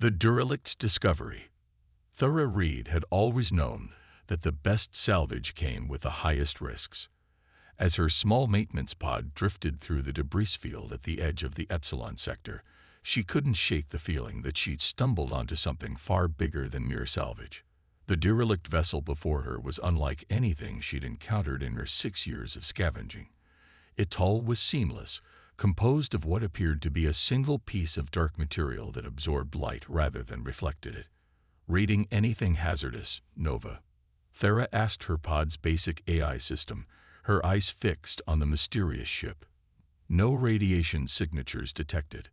The derelict's discovery. Thera Reed had always known that the best salvage came with the highest risks. As her small maintenance pod drifted through the debris field at the edge of the Epsilon sector, she couldn't shake the feeling that she'd stumbled onto something far bigger than mere salvage. The derelict vessel before her was unlike anything she'd encountered in her 6 years of scavenging. Its hull was seamless, composed of what appeared to be a single piece of dark material that absorbed light rather than reflected it. Rating anything hazardous, Nova. Thera asked her pod's basic AI system, her eyes fixed on the mysterious ship. No radiation signatures detected.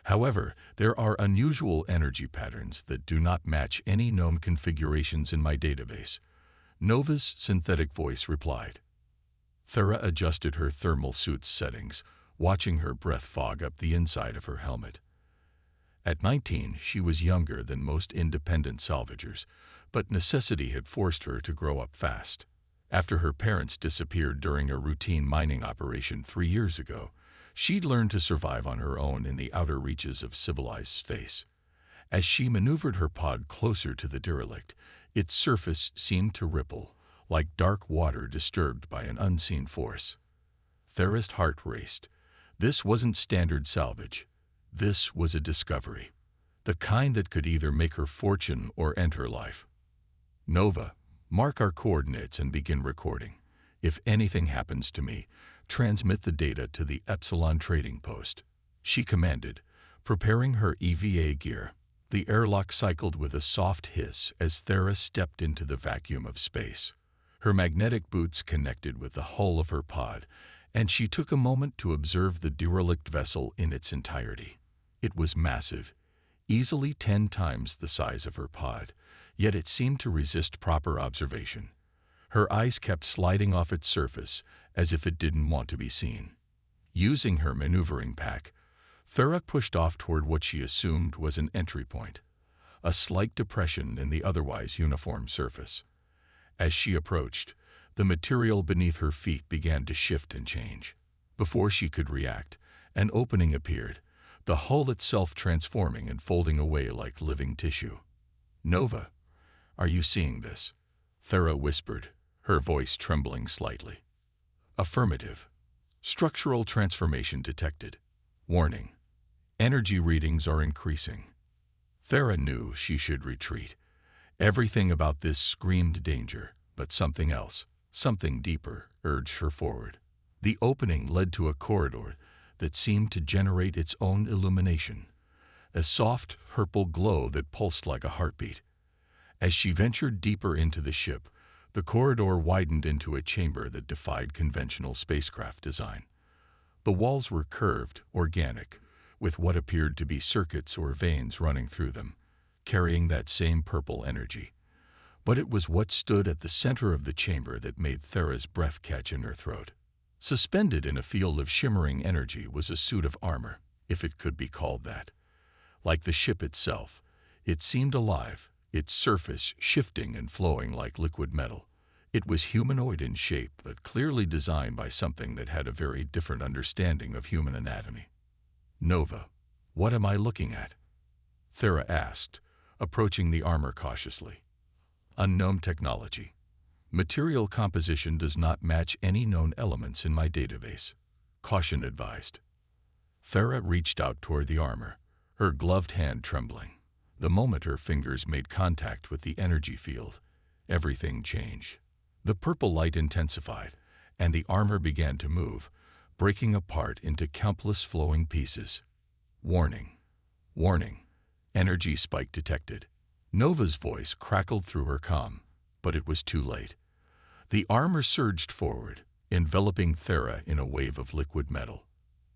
However, there are unusual energy patterns that do not match any known configurations in my database. Nova's synthetic voice replied. Thera adjusted her thermal suit's settings, watching her breath fog up the inside of her helmet. At 19, she was younger than most independent salvagers, but necessity had forced her to grow up fast. After her parents disappeared during a routine mining operation 3 years ago, she'd learned to survive on her own in the outer reaches of civilized space. As she maneuvered her pod closer to the derelict, its surface seemed to ripple, like dark water disturbed by an unseen force. Thera's heart raced. This wasn't standard salvage. This was a discovery, the kind that could either make her fortune or end her life. Nova, mark our coordinates and begin recording. If anything happens to me, transmit the data to the Epsilon trading post, she commanded, preparing her EVA gear. The airlock cycled with a soft hiss as Thera stepped into the vacuum of space. Her magnetic boots connected with the hull of her pod, and she took a moment to observe the derelict vessel in its entirety. It was massive, easily 10 times the size of her pod, yet it seemed to resist proper observation. Her eyes kept sliding off its surface, as if it didn't want to be seen. Using her maneuvering pack, Thera pushed off toward what she assumed was an entry point, a slight depression in the otherwise uniform surface. As she approached, the material beneath her feet began to shift and change. Before she could react, an opening appeared, the hull itself transforming and folding away like living tissue. Nova, are you seeing this? Thera whispered, her voice trembling slightly. Affirmative. Structural transformation detected. Warning. Energy readings are increasing. Thera knew she should retreat. Everything about this screamed danger, but something else, something deeper, urged her forward. The opening led to a corridor that seemed to generate its own illumination, a soft, purple glow that pulsed like a heartbeat. As she ventured deeper into the ship, the corridor widened into a chamber that defied conventional spacecraft design. The walls were curved, organic, with what appeared to be circuits or veins running through them, carrying that same purple energy. But it was what stood at the center of the chamber that made Thera's breath catch in her throat. Suspended in a field of shimmering energy was a suit of armor, if it could be called that. Like the ship itself, it seemed alive, its surface shifting and flowing like liquid metal. It was humanoid in shape, but clearly designed by something that had a very different understanding of human anatomy. Nova, what am I looking at? Thera asked, approaching the armor cautiously. Unknown technology. Material composition does not match any known elements in my database. Caution advised. Thera reached out toward the armor, her gloved hand trembling. The moment her fingers made contact with the energy field, everything changed. The purple light intensified, and the armor began to move, breaking apart into countless flowing pieces. Warning. Warning. Energy spike detected. Nova's voice crackled through her comm, but it was too late. The armor surged forward, enveloping Thera in a wave of liquid metal.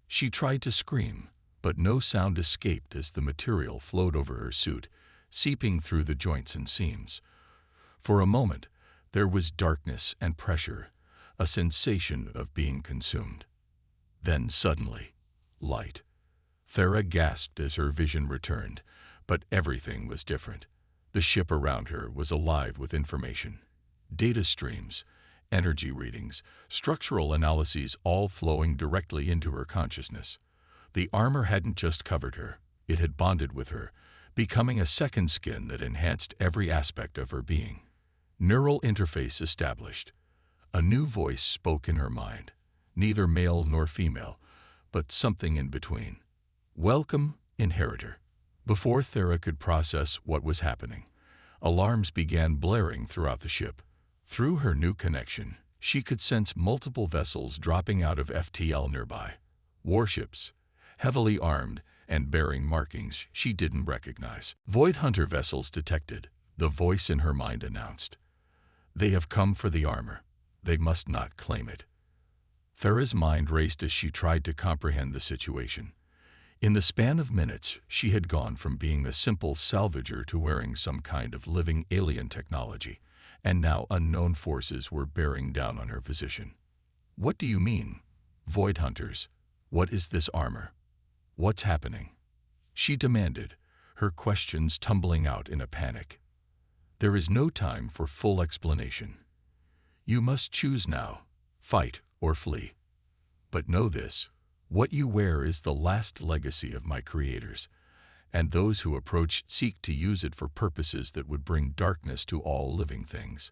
She tried to scream, but no sound escaped as the material flowed over her suit, seeping through the joints and seams. For a moment, there was darkness and pressure, a sensation of being consumed. Then suddenly, light. Thera gasped as her vision returned, but everything was different. The ship around her was alive with information. Data streams, energy readings, structural analyses all flowing directly into her consciousness. The armor hadn't just covered her, it had bonded with her, becoming a second skin that enhanced every aspect of her being. Neural interface established. A new voice spoke in her mind, neither male nor female, but something in between. Welcome, inheritor. Before Thera could process what was happening, alarms began blaring throughout the ship. Through her new connection, she could sense multiple vessels dropping out of FTL nearby. Warships, heavily armed and bearing markings she didn't recognize. Void Hunter vessels detected, the voice in her mind announced. They have come for the armor. They must not claim it. Thera's mind raced as she tried to comprehend the situation. In the span of minutes, she had gone from being a simple salvager to wearing some kind of living alien technology, and now unknown forces were bearing down on her position. What do you mean? Void Hunters, what is this armor? What's happening? She demanded, her questions tumbling out in a panic. There is no time for full explanation. You must choose now, fight or flee. But know this, what you wear is the last legacy of my creators, and those who approach seek to use it for purposes that would bring darkness to all living things.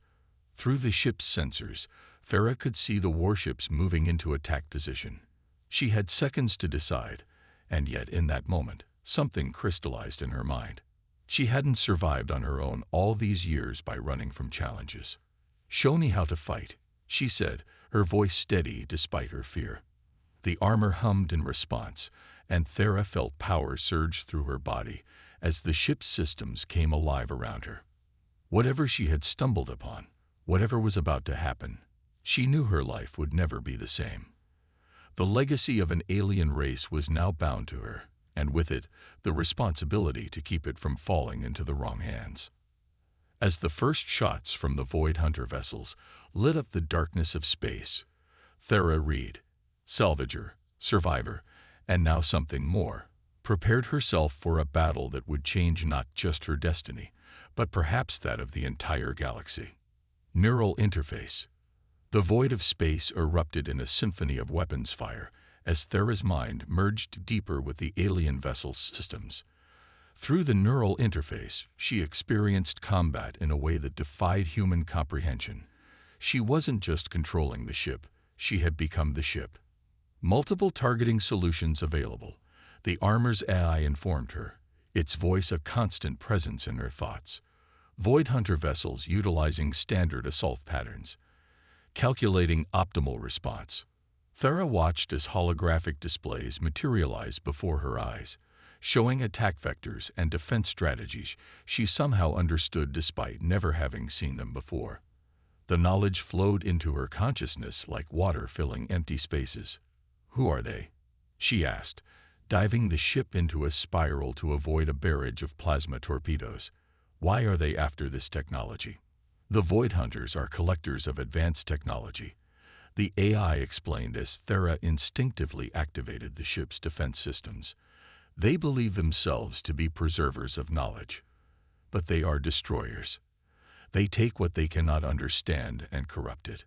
Through the ship's sensors, Thera could see the warships moving into attack position. She had seconds to decide, and yet in that moment, something crystallized in her mind. She hadn't survived on her own all these years by running from challenges. Show me how to fight, she said, her voice steady despite her fear. The armor hummed in response, and Thera felt power surge through her body as the ship's systems came alive around her. Whatever she had stumbled upon, whatever was about to happen, she knew her life would never be the same. The legacy of an alien race was now bound to her, and with it, the responsibility to keep it from falling into the wrong hands. As the first shots from the Void Hunter vessels lit up the darkness of space, Thera Reed, salvager, survivor, and now something more, prepared herself for a battle that would change not just her destiny, but perhaps that of the entire galaxy. Neural interface. The void of space erupted in a symphony of weapons fire as Thera's mind merged deeper with the alien vessel's systems. Through the neural interface, she experienced combat in a way that defied human comprehension. She wasn't just controlling the ship, she had become the ship. Multiple targeting solutions available, the armor's AI informed her, its voice a constant presence in her thoughts. Void Hunter vessels utilizing standard assault patterns, calculating optimal response. Thera watched as holographic displays materialized before her eyes, showing attack vectors and defense strategies she somehow understood despite never having seen them before. The knowledge flowed into her consciousness like water filling empty spaces. Who are they? She asked, diving the ship into a spiral to avoid a barrage of plasma torpedoes. Why are they after this technology? The Void Hunters are collectors of advanced technology. The AI explained as Thera instinctively activated the ship's defense systems. They believe themselves to be preservers of knowledge, but they are destroyers. They take what they cannot understand and corrupt it.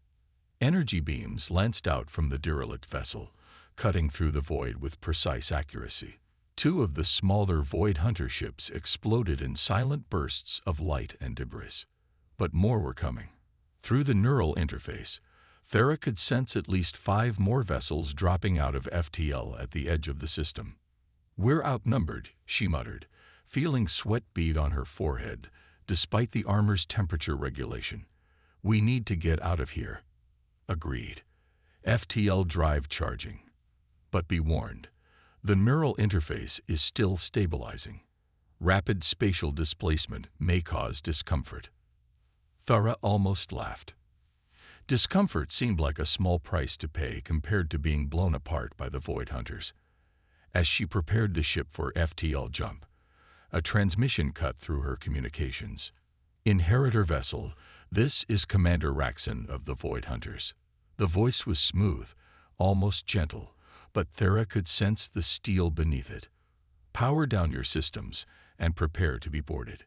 Energy beams lanced out from the derelict vessel, cutting through the void with precise accuracy. Two of the smaller Void Hunter ships exploded in silent bursts of light and debris. But more were coming. Through the neural interface, Thera could sense at least 5 more vessels dropping out of FTL at the edge of the system. We're outnumbered, she muttered, feeling sweat bead on her forehead, despite the armor's temperature regulation. We need to get out of here. Agreed. FTL drive charging. But be warned, the neural interface is still stabilizing. Rapid spatial displacement may cause discomfort. Thera almost laughed. Discomfort seemed like a small price to pay compared to being blown apart by the Void Hunters. As she prepared the ship for FTL jump, a transmission cut through her communications. Inheritor vessel, this is Commander Raxon of the Void Hunters. The voice was smooth, almost gentle, but Thera could sense the steel beneath it. Power down your systems and prepare to be boarded.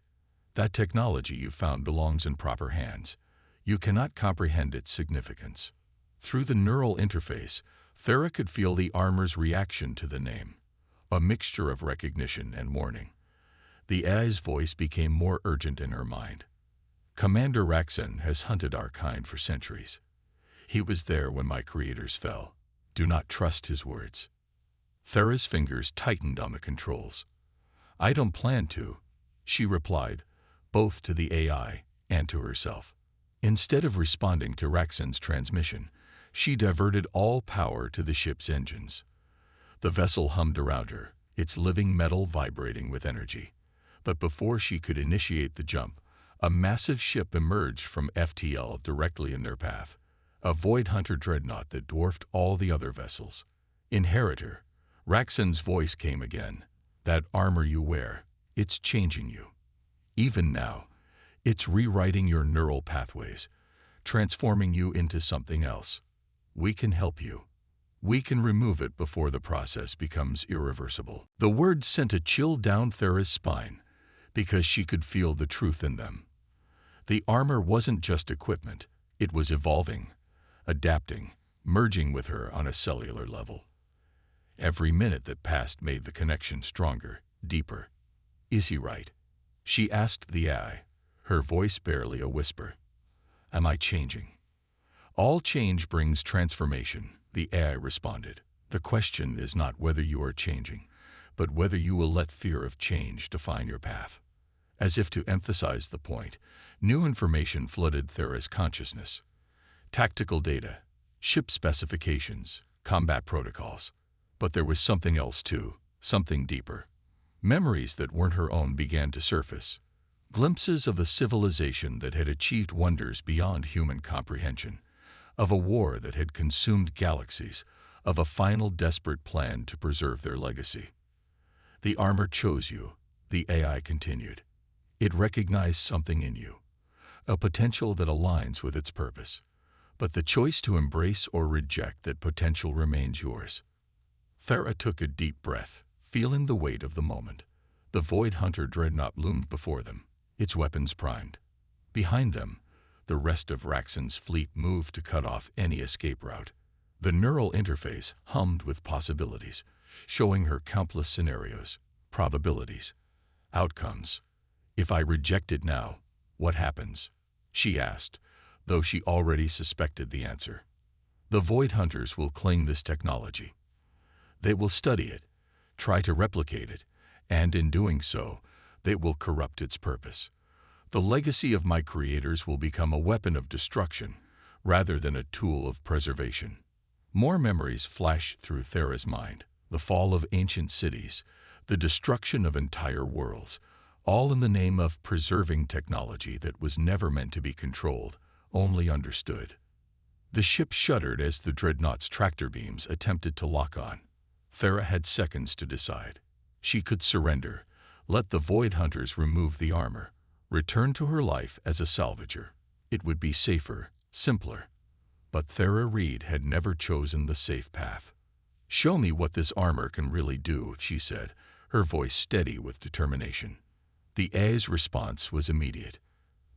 That technology you found belongs in proper hands. You cannot comprehend its significance. Through the neural interface, Thera could feel the armor's reaction to the name, a mixture of recognition and warning. The AI's voice became more urgent in her mind. Commander Raxon has hunted our kind for centuries. He was there when my creators fell. Do not trust his words. Thera's fingers tightened on the controls. I don't plan to, she replied, both to the AI and to herself. Instead of responding to Raxon's transmission, she diverted all power to the ship's engines. The vessel hummed around her, its living metal vibrating with energy. But before she could initiate the jump, a massive ship emerged from FTL directly in their path, a Void Hunter dreadnought that dwarfed all the other vessels. Inheritor, Raxon's voice came again. That armor you wear, it's changing you. Even now, it's rewriting your neural pathways, transforming you into something else. We can help you. We can remove it before the process becomes irreversible. The words sent a chill down Thera's spine, because she could feel the truth in them. The armor wasn't just equipment, it was evolving, adapting, merging with her on a cellular level. Every minute that passed made the connection stronger, deeper. Is he right? She asked the AI, her voice barely a whisper. Am I changing? All change brings transformation, the AI responded. The question is not whether you are changing, but whether you will let fear of change define your path. As if to emphasize the point, new information flooded Thera's consciousness. Tactical data, ship specifications, combat protocols. But there was something else too, something deeper. Memories that weren't her own began to surface. Glimpses of a civilization that had achieved wonders beyond human comprehension, of a war that had consumed galaxies, of a final desperate plan to preserve their legacy. The armor chose you, the AI continued. It recognized something in you, a potential that aligns with its purpose. But the choice to embrace or reject that potential remains yours. Thera took a deep breath, feeling the weight of the moment. The Void Hunter dreadnought loomed before them, its weapons primed. Behind them, the rest of Raxon's fleet moved to cut off any escape route. The neural interface hummed with possibilities, showing her countless scenarios, probabilities, outcomes. If I reject it now, what happens? She asked, though she already suspected the answer. The Void Hunters will claim this technology. They will study it, try to replicate it, and in doing so, they will corrupt its purpose. The legacy of my creators will become a weapon of destruction rather than a tool of preservation. More memories flashed through Thera's mind. The fall of ancient cities, the destruction of entire worlds, all in the name of preserving technology that was never meant to be controlled, only understood. The ship shuddered as the dreadnought's tractor beams attempted to lock on. Thera had seconds to decide. She could surrender, let the Void Hunters remove the armor, return to her life as a salvager. It would be safer, simpler. But Thera Reed had never chosen the safe path. Show me what this armor can really do, she said, her voice steady with determination. The AI's response was immediate.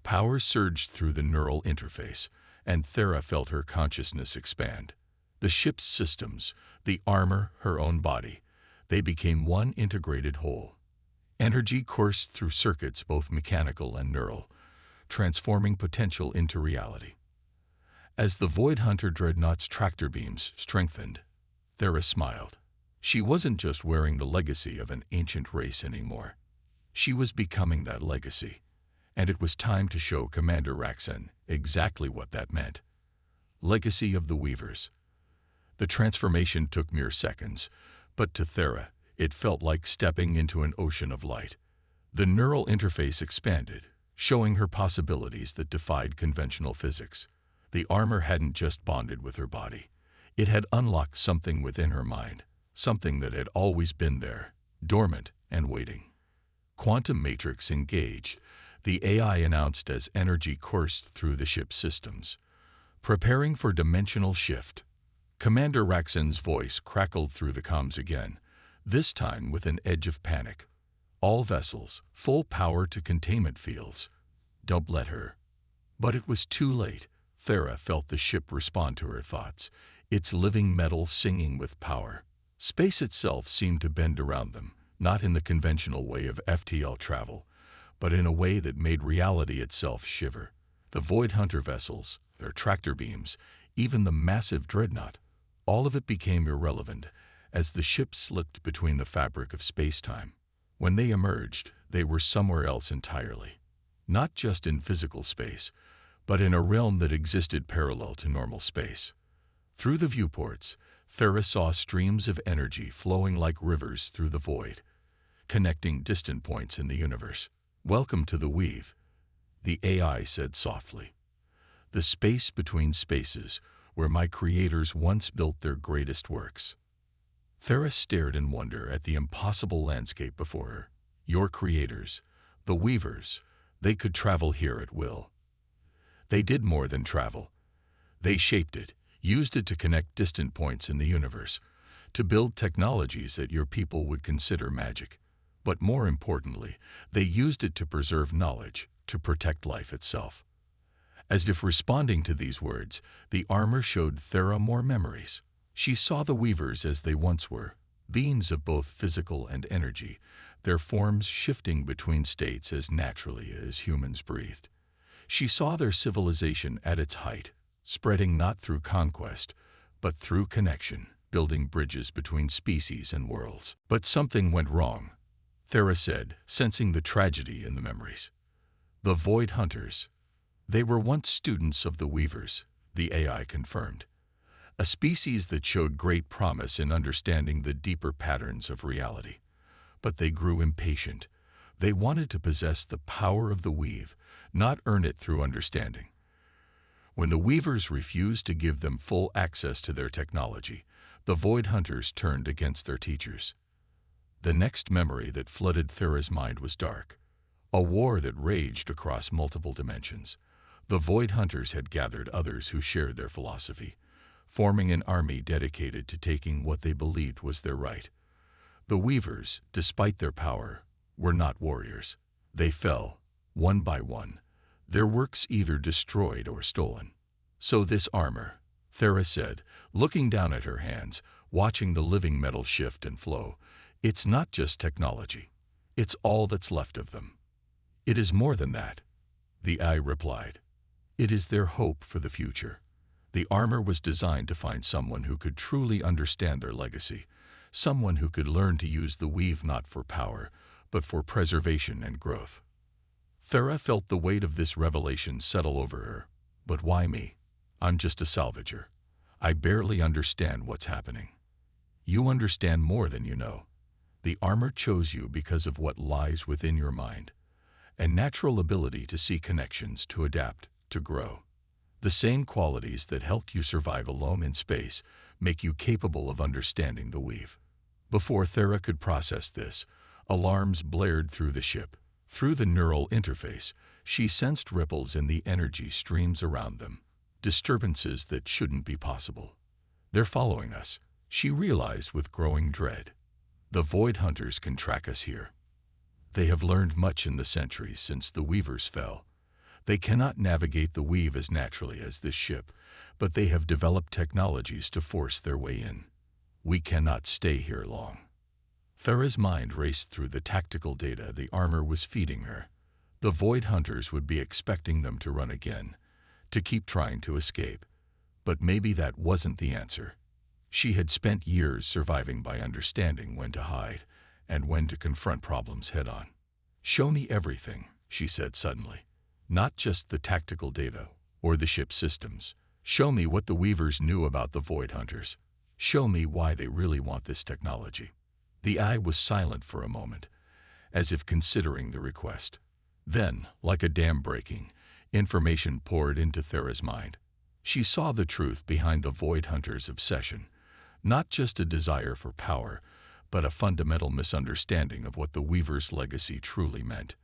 Power surged through the neural interface, and Thera felt her consciousness expand. The ship's systems, the armor, her own body, they became one integrated whole. Energy coursed through circuits both mechanical and neural, transforming potential into reality. As the Void Hunter dreadnought's tractor beams strengthened, Thera smiled. She wasn't just wearing the legacy of an ancient race anymore. She was becoming that legacy, and it was time to show Commander Raxon exactly what that meant. Legacy of the Weavers. The transformation took mere seconds, but to Thera, it felt like stepping into an ocean of light. The neural interface expanded, showing her possibilities that defied conventional physics. The armor hadn't just bonded with her body. It had unlocked something within her mind, something that had always been there, dormant and waiting. Quantum matrix engaged, the AI announced as energy coursed through the ship's systems. Preparing for dimensional shift. Commander Raxon's voice crackled through the comms again, this time with an edge of panic. All vessels, full power to containment fields. Don't let her. But it was too late. Thera felt the ship respond to her thoughts, its living metal singing with power. Space itself seemed to bend around them, not in the conventional way of FTL travel, but in a way that made reality itself shiver. The Void Hunter vessels, their tractor beams, even the massive dreadnought, all of it became irrelevant as the ship slipped between the fabric of space-time. When they emerged, they were somewhere else entirely. Not just in physical space, but in a realm that existed parallel to normal space. Through the viewports, Thera saw streams of energy flowing like rivers through the void, connecting distant points in the universe. "Welcome to the Weave," the AI said softly. "The space between spaces where my creators once built their greatest works." Thera stared in wonder at the impossible landscape before her. Your creators, the Weavers, they could travel here at will. They did more than travel. They shaped it, used it to connect distant points in the universe, to build technologies that your people would consider magic. But more importantly, they used it to preserve knowledge, to protect life itself. As if responding to these words, the armor showed Thera more memories. She saw the Weavers as they once were, beings of both physical and energy, their forms shifting between states as naturally as humans breathed. She saw their civilization at its height, spreading not through conquest, but through connection, building bridges between species and worlds. But something went wrong, Thera said, sensing the tragedy in the memories. The Void Hunters. They were once students of the Weavers, the AI confirmed. A species that showed great promise in understanding the deeper patterns of reality. But they grew impatient. They wanted to possess the power of the Weave, not earn it through understanding. When the Weavers refused to give them full access to their technology, the Void Hunters turned against their teachers. The next memory that flooded Thera's mind was dark. A war that raged across multiple dimensions. The Void Hunters had gathered others who shared their philosophy, forming an army dedicated to taking what they believed was their right. The Weavers, despite their power, were not warriors. They fell, one by one, their works either destroyed or stolen. "So this armor," Thera said, looking down at her hands, watching the living metal shift and flow, "it's not just technology. It's all that's left of them." "It is more than that," the AI replied. "It is their hope for the future." The armor was designed to find someone who could truly understand their legacy, someone who could learn to use the Weave not for power, but for preservation and growth. Thera felt the weight of this revelation settle over her. "But why me? I'm just a salvager. I barely understand what's happening." "You understand more than you know. The armor chose you because of what lies within your mind. A natural ability to see connections, to adapt, to grow. The same qualities that helped you survive alone in space make you capable of understanding the Weave." Before Thera could process this, alarms blared through the ship. Through the neural interface, she sensed ripples in the energy streams around them, disturbances that shouldn't be possible. "They're following us," she realized with growing dread. "The Void Hunters can track us here. They have learned much in the centuries since the Weavers fell. They cannot navigate the Weave as naturally as this ship, but they have developed technologies to force their way in. We cannot stay here long." Thera's mind raced through the tactical data the armor was feeding her. The Void Hunters would be expecting them to run again, to keep trying to escape. But maybe that wasn't the answer. She had spent years surviving by understanding when to hide and when to confront problems head-on. "Show me everything," she said suddenly. "Not just the tactical data or the ship's systems. Show me what the Weavers knew about the Void Hunters. Show me why they really want this technology." The eye was silent for a moment, as if considering the request. Then, like a dam breaking, information poured into Thera's mind. She saw the truth behind the Void Hunters' obsession, not just a desire for power, but a fundamental misunderstanding of what the Weavers' legacy truly meant.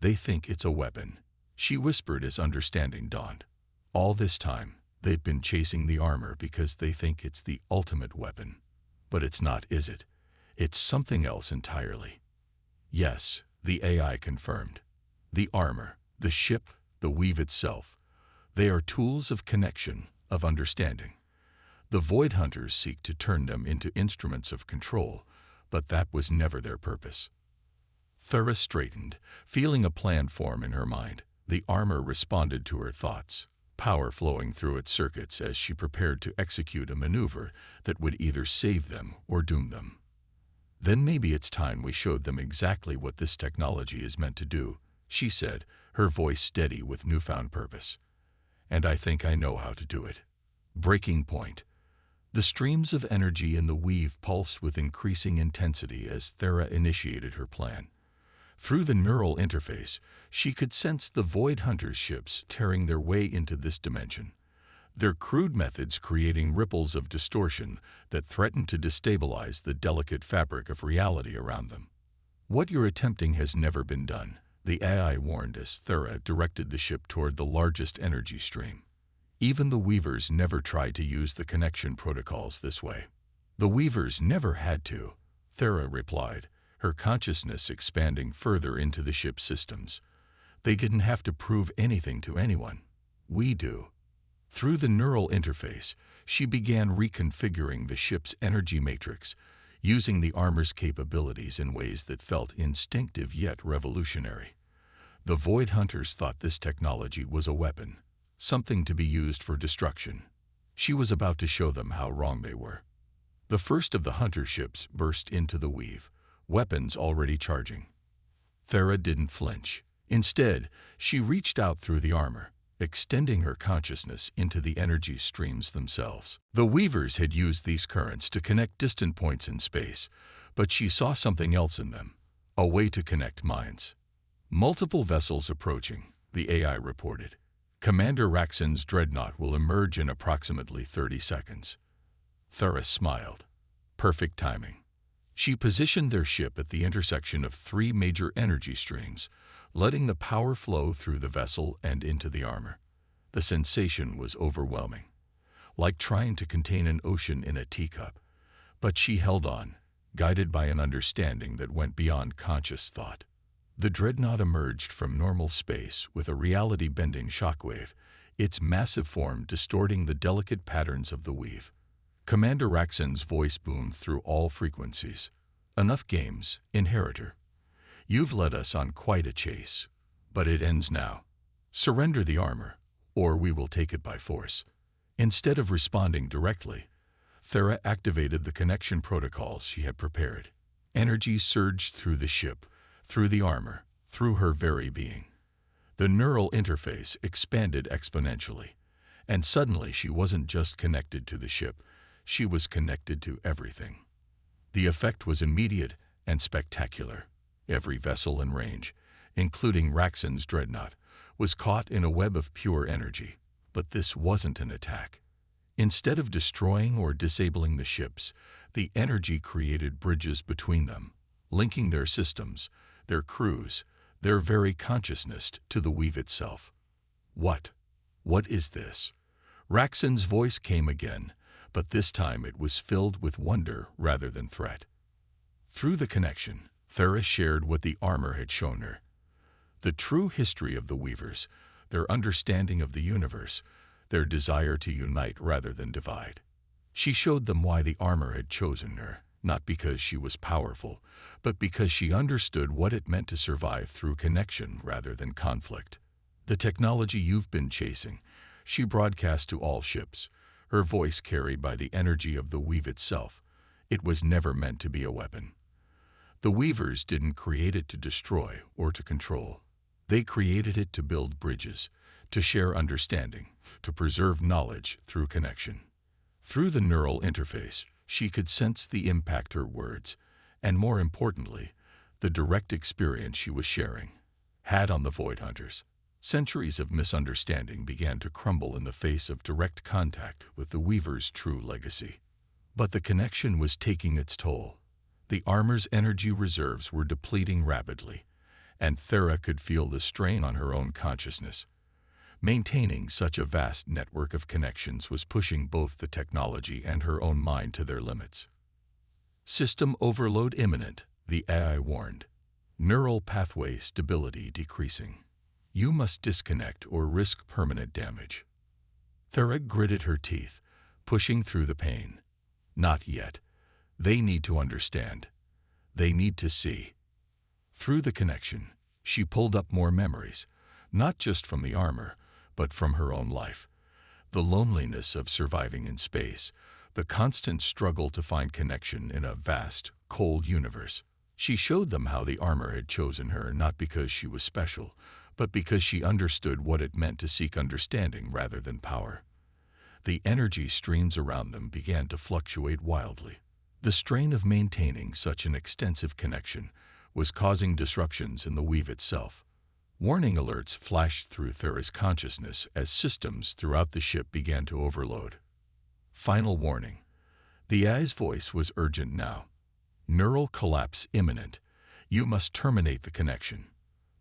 "They think it's a weapon," she whispered as understanding dawned. "All this time, they've been chasing the armor because they think it's the ultimate weapon. But it's not, is it? It's something else entirely." "Yes," the AI confirmed. "The armor, the ship, the Weave itself, they are tools of connection, of understanding. The Void Hunters seek to turn them into instruments of control, but that was never their purpose. Thera straightened, feeling a plan form in her mind. The armor responded to her thoughts, power flowing through its circuits as she prepared to execute a maneuver that would either save them or doom them. "Then maybe it's time we showed them exactly what this technology is meant to do," she said, her voice steady with newfound purpose. "And I think I know how to do it." Breaking point. The streams of energy in the weave pulsed with increasing intensity as Thera initiated her plan. Through the neural interface, she could sense the Void Hunters' ships tearing their way into this dimension, their crude methods creating ripples of distortion that threatened to destabilize the delicate fabric of reality around them. "What you're attempting has never been done," the AI warned as Thera directed the ship toward the largest energy stream. "Even the Weavers never tried to use the connection protocols this way." "The Weavers never had to," Thera replied, her consciousness expanding further into the ship's systems. "They didn't have to prove anything to anyone. We do." Through the neural interface, she began reconfiguring the ship's energy matrix, using the armor's capabilities in ways that felt instinctive yet revolutionary. The Void Hunters thought this technology was a weapon, something to be used for destruction. She was about to show them how wrong they were. The first of the hunter ships burst into the weave, weapons already charging. Thera didn't flinch. Instead, she reached out through the armor, extending her consciousness into the energy streams themselves. The Weavers had used these currents to connect distant points in space, but she saw something else in them, a way to connect minds. "Multiple vessels approaching," the AI reported. "Commander Raxon's dreadnought will emerge in approximately 30 seconds. Thera smiled. Perfect timing. She positioned their ship at the intersection of 3 major energy streams, letting the power flow through the vessel and into the armor. The sensation was overwhelming, like trying to contain an ocean in a teacup. But she held on, guided by an understanding that went beyond conscious thought. The dreadnought emerged from normal space with a reality-bending shockwave, its massive form distorting the delicate patterns of the weave. Commander Raxon's voice boomed through all frequencies. "Enough games, Inheritor. You've led us on quite a chase, but it ends now. Surrender the armor, or we will take it by force." Instead of responding directly, Thera activated the connection protocols she had prepared. Energy surged through the ship, through the armor, through her very being. The neural interface expanded exponentially, and suddenly she wasn't just connected to the ship, she was connected to everything. The effect was immediate and spectacular. Every vessel in range, including Raxon's dreadnought, was caught in a web of pure energy. But this wasn't an attack. Instead of destroying or disabling the ships, the energy created bridges between them, linking their systems, their crews, their very consciousness to the weave itself. What is this?" Raxon's voice came again, but this time it was filled with wonder rather than threat. Through the connection, Thera shared what the armor had shown her. The true history of the Weavers, their understanding of the universe, their desire to unite rather than divide. She showed them why the armor had chosen her, not because she was powerful, but because she understood what it meant to survive through connection rather than conflict. "The technology you've been chasing," she broadcast to all ships, her voice carried by the energy of the weave itself. "It was never meant to be a weapon. The Weavers didn't create it to destroy or to control. They created it to build bridges, to share understanding, to preserve knowledge through connection." Through the neural interface, she could sense the impact her words, and more importantly, the direct experience she was sharing, had on the Void Hunters. Centuries of misunderstanding began to crumble in the face of direct contact with the Weaver's true legacy. But the connection was taking its toll. The armor's energy reserves were depleting rapidly, and Thera could feel the strain on her own consciousness. Maintaining such a vast network of connections was pushing both the technology and her own mind to their limits. "System overload imminent," the AI warned. "Neural pathway stability decreasing. You must disconnect or risk permanent damage." Thera gritted her teeth, pushing through the pain. "Not yet. They need to understand." They need to see. Through the connection, she pulled up more memories, not just from the armor, but from her own life. The loneliness of surviving in space, the constant struggle to find connection in a vast, cold universe. She showed them how the armor had chosen her not because she was special, but because she understood what it meant to seek understanding rather than power. The energy streams around them began to fluctuate wildly. The strain of maintaining such an extensive connection was causing disruptions in the weave itself. Warning alerts flashed through Thera's consciousness as systems throughout the ship began to overload. Final warning. The AI's voice was urgent now. Neural collapse imminent. You must terminate the connection.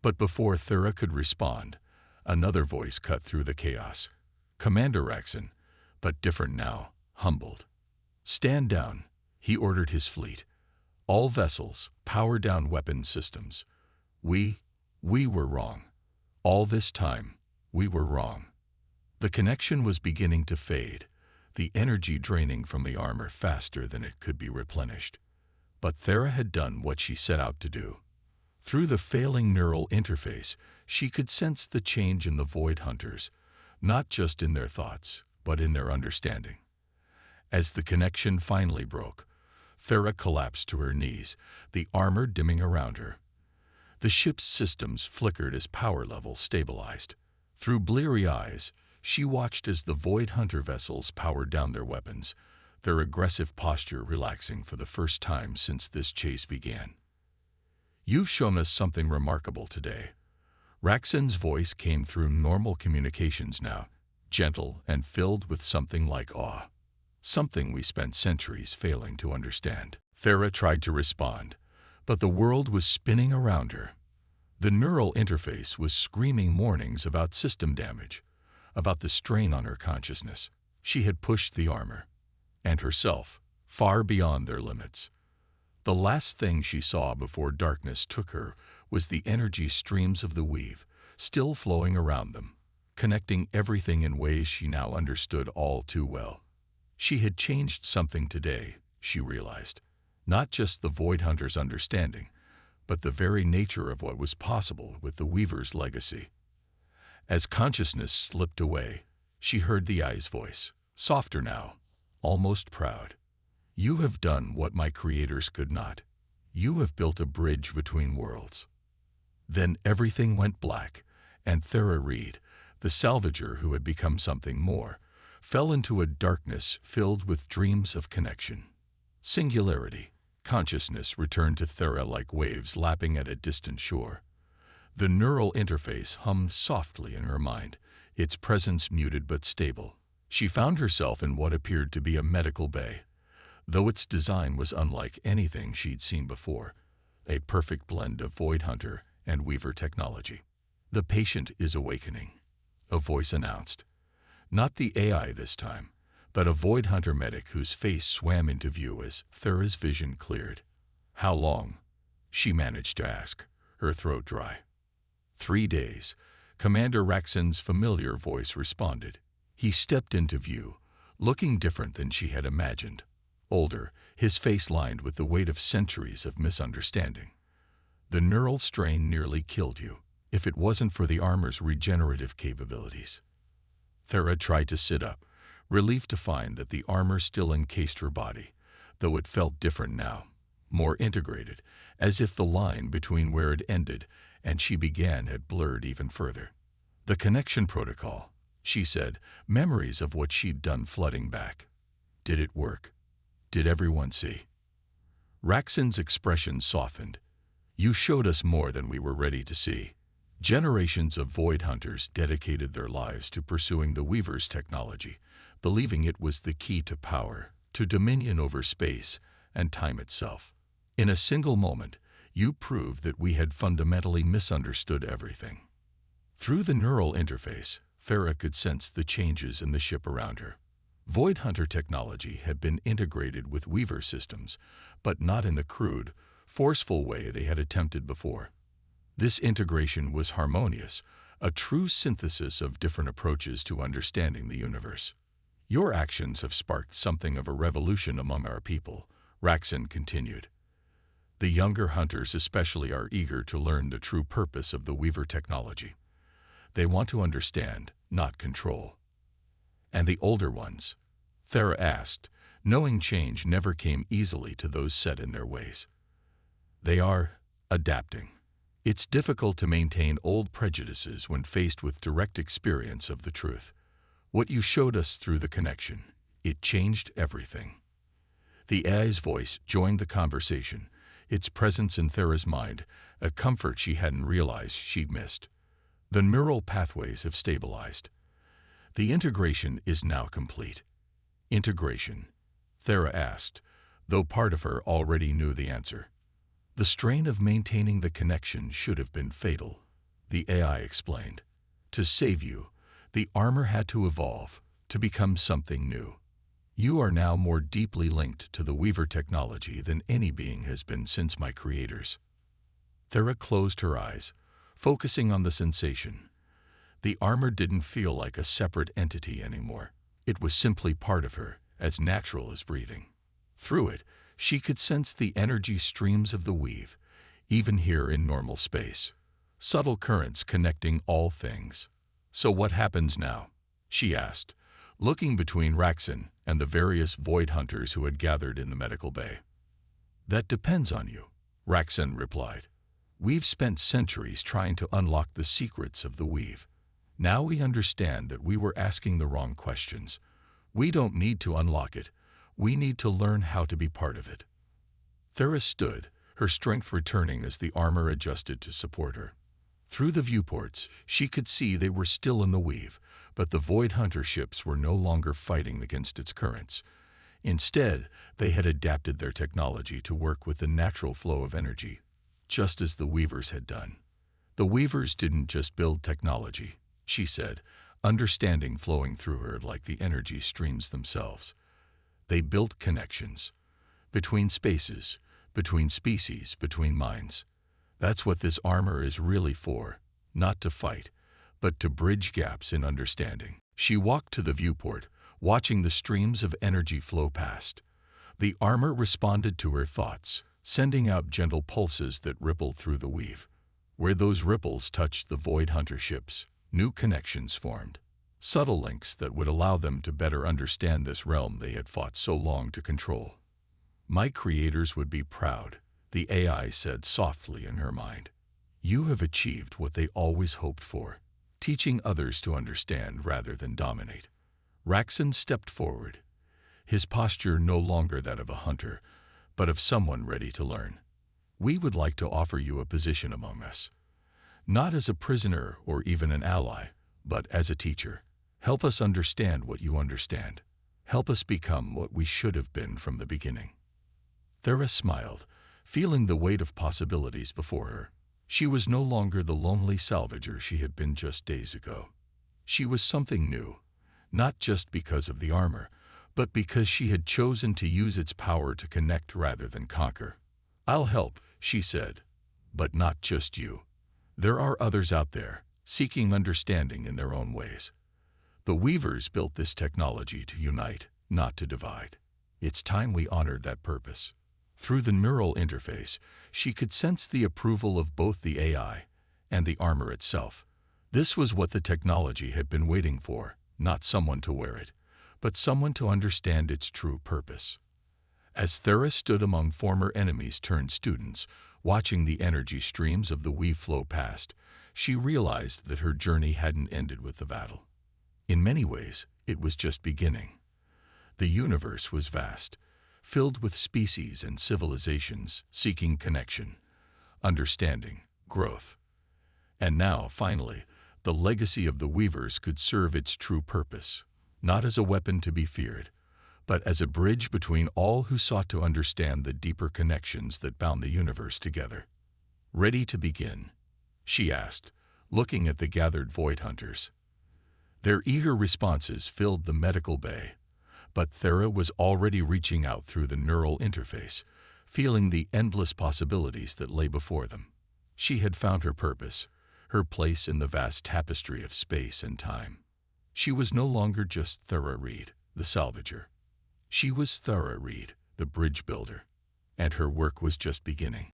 But before Thera could respond, another voice cut through the chaos. Commander Raxon, but different now, humbled. Stand down, he ordered his fleet. All vessels, power down weapon systems. We were wrong. All this time, we were wrong. The connection was beginning to fade, the energy draining from the armor faster than it could be replenished. But Thera had done what she set out to do. Through the failing neural interface, she could sense the change in the Void Hunters, not just in their thoughts, but in their understanding. As the connection finally broke, Thera collapsed to her knees, the armor dimming around her. The ship's systems flickered as power levels stabilized. Through bleary eyes, she watched as the Void Hunter vessels powered down their weapons, their aggressive posture relaxing for the first time since this chase began. You've shown us something remarkable today. Raxon's voice came through normal communications now, gentle and filled with something like awe. Something we spent centuries failing to understand. Thera tried to respond, but the world was spinning around her. The neural interface was screaming warnings about system damage, about the strain on her consciousness. She had pushed the armor, and herself, far beyond their limits. The last thing she saw before darkness took her was the energy streams of the weave, still flowing around them, connecting everything in ways she now understood all too well. She had changed something today, she realized. Not just the Void Hunter's understanding, but the very nature of what was possible with the Weaver's legacy. As consciousness slipped away, she heard the AI's voice, softer now, almost proud. You have done what my creators could not. You have built a bridge between worlds. Then everything went black, and Thera Reed, the salvager who had become something more, fell into a darkness filled with dreams of connection. Singularity, consciousness returned to Thera like waves lapping at a distant shore. The neural interface hummed softly in her mind, its presence muted but stable. She found herself in what appeared to be a medical bay, though its design was unlike anything she'd seen before, a perfect blend of Void Hunter and Weaver technology. The patient is awakening, a voice announced. Not the AI this time, but a Void Hunter medic whose face swam into view as Thera's vision cleared. How long? She managed to ask, her throat dry. 3 days, Commander Raxon's familiar voice responded. He stepped into view, looking different than she had imagined. Older, his face lined with the weight of centuries of misunderstanding. The neural strain nearly killed you, if it wasn't for the armor's regenerative capabilities. Thera tried to sit up, relieved to find that the armor still encased her body, though it felt different now, more integrated, as if the line between where it ended and she began had blurred even further. The connection protocol, she said, memories of what she'd done flooding back. Did it work? Did everyone see? Raxon's expression softened. You showed us more than we were ready to see. Generations of Void Hunters dedicated their lives to pursuing the Weaver's technology, believing it was the key to power, to dominion over space and time itself. In a single moment, you proved that we had fundamentally misunderstood everything. Through the neural interface, Thera could sense the changes in the ship around her. Void Hunter technology had been integrated with Weaver systems, but not in the crude, forceful way they had attempted before. This integration was harmonious, a true synthesis of different approaches to understanding the universe. Your actions have sparked something of a revolution among our people, Raxon continued. The younger hunters especially are eager to learn the true purpose of the Weaver technology. They want to understand, not control. And the older ones? Thera asked, knowing change never came easily to those set in their ways. They are adapting. It's difficult to maintain old prejudices when faced with direct experience of the truth. What you showed us through the connection, it changed everything. The AI's voice joined the conversation, its presence in Thera's mind, a comfort she hadn't realized she'd missed. The neural pathways have stabilized. The integration is now complete. Integration? Thera asked, though part of her already knew the answer. The strain of maintaining the connection should have been fatal, the AI explained. To save you, the armor had to evolve, to become something new. You are now more deeply linked to the Weaver technology than any being has been since my creators. Thera closed her eyes, focusing on the sensation. The armor didn't feel like a separate entity anymore. It was simply part of her, as natural as breathing. Through it, she could sense the energy streams of the weave, even here in normal space. Subtle currents connecting all things. So what happens now? She asked, looking between Raxon and the various void hunters who had gathered in the medical bay. That depends on you, Raxon replied. We've spent centuries trying to unlock the secrets of the weave. Now we understand that we were asking the wrong questions. We don't need to unlock it. We need to learn how to be part of it. Thera stood, her strength returning as the armor adjusted to support her. Through the viewports, she could see they were still in the weave, but the Void Hunter ships were no longer fighting against its currents. Instead, they had adapted their technology to work with the natural flow of energy, just as the Weavers had done. The Weavers didn't just build technology, she said, understanding flowing through her like the energy streams themselves. They built connections. Between spaces, between species, between minds. That's what this armor is really for, not to fight, but to bridge gaps in understanding. She walked to the viewport, watching the streams of energy flow past. The armor responded to her thoughts, sending out gentle pulses that rippled through the weave. Where those ripples touched the Void Hunter ships, new connections formed. Subtle links that would allow them to better understand this realm they had fought so long to control. My creators would be proud, the AI said softly in her mind. You have achieved what they always hoped for, teaching others to understand rather than dominate. Raxon stepped forward, his posture no longer that of a hunter, but of someone ready to learn. We would like to offer you a position among us. Not as a prisoner or even an ally, but as a teacher. Help us understand what you understand. Help us become what we should have been from the beginning. Thera smiled, feeling the weight of possibilities before her. She was no longer the lonely salvager she had been just days ago. She was something new, not just because of the armor, but because she had chosen to use its power to connect rather than conquer. I'll help, she said, but not just you. There are others out there, seeking understanding in their own ways. The Weavers built this technology to unite, not to divide. It's time we honored that purpose. Through the neural interface, she could sense the approval of both the AI and the armor itself. This was what the technology had been waiting for, not someone to wear it, but someone to understand its true purpose. As Thera stood among former enemies turned students, watching the energy streams of the weave flow past, she realized that her journey hadn't ended with the battle. In many ways, it was just beginning. The universe was vast, filled with species and civilizations seeking connection, understanding, growth. And now, finally, the legacy of the Weavers could serve its true purpose, not as a weapon to be feared, but as a bridge between all who sought to understand the deeper connections that bound the universe together. Ready to begin? She asked, looking at the gathered Void Hunters. Their eager responses filled the medical bay, but Thera was already reaching out through the neural interface, feeling the endless possibilities that lay before them. She had found her purpose, her place in the vast tapestry of space and time. She was no longer just Thera Reed, the salvager. She was Thera Reed, the bridge builder, and her work was just beginning.